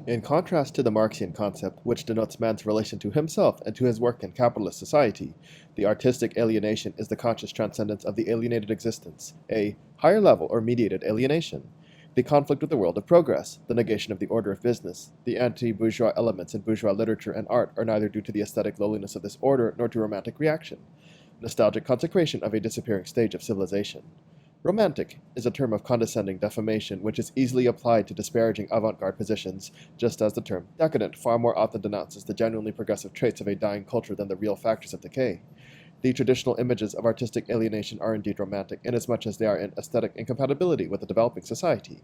In contrast to the Marxian concept, which denotes man's relation to himself and to his work in capitalist society, the artistic alienation is the conscious transcendence of the alienated existence, a higher level or mediated alienation. The conflict with the world of progress, the negation of the order of business, the anti-bourgeois elements in bourgeois literature and art are neither due to the aesthetic lowliness of this order nor to romantic reaction, nostalgic consecration of a disappearing stage of civilization. Romantic is a term of condescending defamation which is easily applied to disparaging avant-garde positions, just as the term decadent far more often denounces the genuinely progressive traits of a dying culture than the real factors of decay. The traditional images of artistic alienation are indeed romantic, inasmuch as they are in aesthetic incompatibility with the developing society.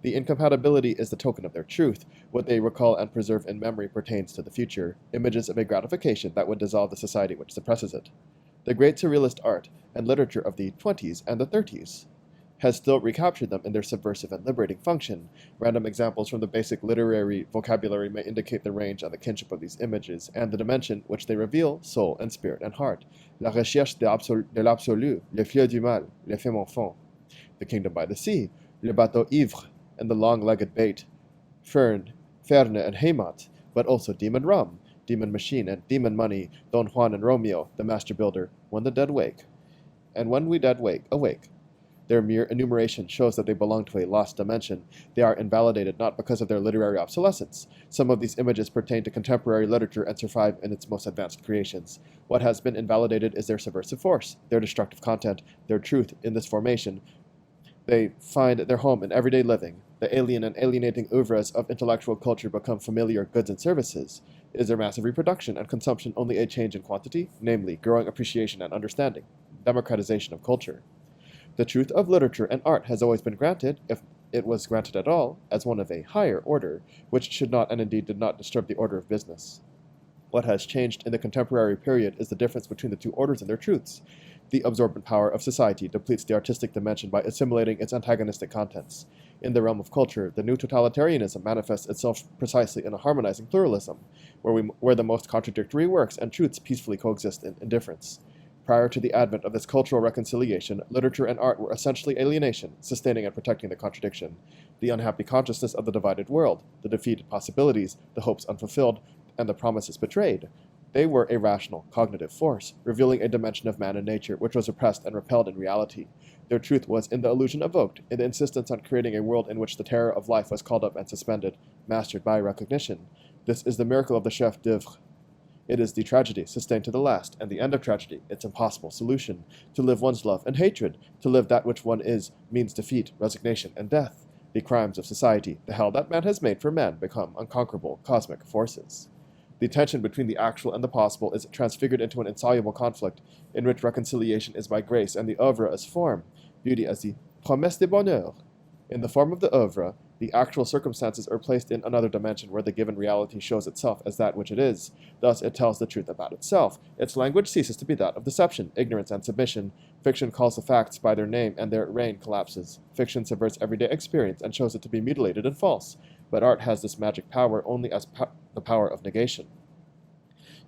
The incompatibility is the token of their truth. What they recall and preserve in memory pertains to the future, images of a gratification that would dissolve the society which suppresses it. The great surrealist art and literature of the 20s and the 30s has still recaptured them in their subversive and liberating function. Random examples from the basic literary vocabulary may indicate the range and the kinship of these images, and the dimension which they reveal, soul and spirit and heart. La recherche de l'absolu, le fleuve du mal, le femme enfant. The kingdom by the sea, le bateau ivre, and the long-legged bait, Ferne and Heimat, but also demon rum, demon machine, and demon money, Don Juan and Romeo, the master builder, when the dead wake. And when we dead awake. Their mere enumeration shows that they belong to a lost dimension. They are invalidated not because of their literary obsolescence. Some of these images pertain to contemporary literature and survive in its most advanced creations. What has been invalidated is their subversive force, their destructive content, their truth in this formation. They find their home in everyday living. The alien and alienating oeuvres of intellectual culture become familiar goods and services. Is their massive reproduction and consumption only a change in quantity, namely growing appreciation and understanding, democratization of culture? The truth of literature and art has always been granted, if it was granted at all, as one of a higher order, which should not and indeed did not disturb the order of business. What has changed in the contemporary period is the difference between the two orders and their truths. The absorbent power of society depletes the artistic dimension by assimilating its antagonistic contents. In the realm of culture, the new totalitarianism manifests itself precisely in a harmonizing pluralism, where the most contradictory works and truths peacefully coexist in indifference. Prior to the advent of this cultural reconciliation, literature and art were essentially alienation, sustaining and protecting the contradiction, the unhappy consciousness of the divided world, the defeated possibilities, the hopes unfulfilled, and the promises betrayed. They were a rational, cognitive force, revealing a dimension of man and nature which was repressed and repelled in reality. Their truth was in the illusion evoked, in the insistence on creating a world in which the terror of life was called up and suspended, mastered by recognition. This is the miracle of the chef d'oeuvre. It is the tragedy sustained to the last, and the end of tragedy, its impossible solution. To live one's love and hatred, to live that which one is, means defeat, resignation, and death. The crimes of society, the hell that man has made for man, become unconquerable cosmic forces. The tension between the actual and the possible is transfigured into an insoluble conflict, in which reconciliation is by grace and the oeuvre as form, beauty as the promesse de bonheur. In the form of the oeuvre, the actual circumstances are placed in another dimension where the given reality shows itself as that which it is. Thus, it tells the truth about itself. Its language ceases to be that of deception, ignorance, and submission. Fiction calls the facts by their name, and their reign collapses. Fiction subverts everyday experience and shows it to be mutilated and false. But art has this magic power only as the power of negation.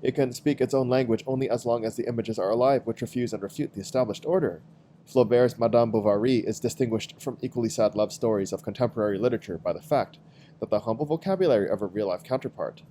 It can speak its own language only as long as the images are alive which refuse and refute the established order. Flaubert's Madame Bovary is distinguished from equally sad love stories of contemporary literature by the fact that the humble vocabulary of her real-life counterpart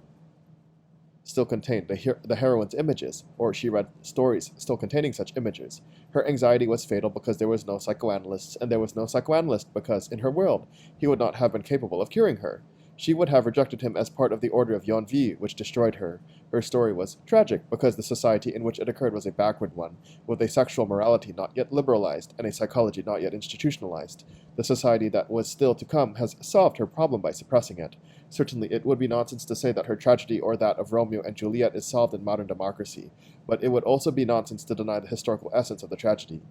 still contained the heroine's images, or she read stories still containing such images. Her anxiety was fatal because there was no psychoanalyst, and there was no psychoanalyst because, in her world, he would not have been capable of curing her. She would have rejected him as part of the order of Yonville, which destroyed her. Her story was tragic because the society in which it occurred was a backward one, with a sexual morality not yet liberalized and a psychology not yet institutionalized. The society that was still to come has solved her problem by suppressing it. Certainly, it would be nonsense to say that her tragedy or that of Romeo and Juliet is solved in modern democracy, but it would also be nonsense to deny the historical essence of the tragedy.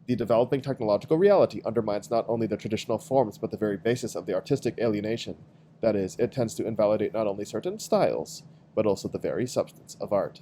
The developing technological reality undermines not only the traditional forms but the very basis of the artistic alienation. That is, it tends to invalidate not only certain styles, but also the very substance of art.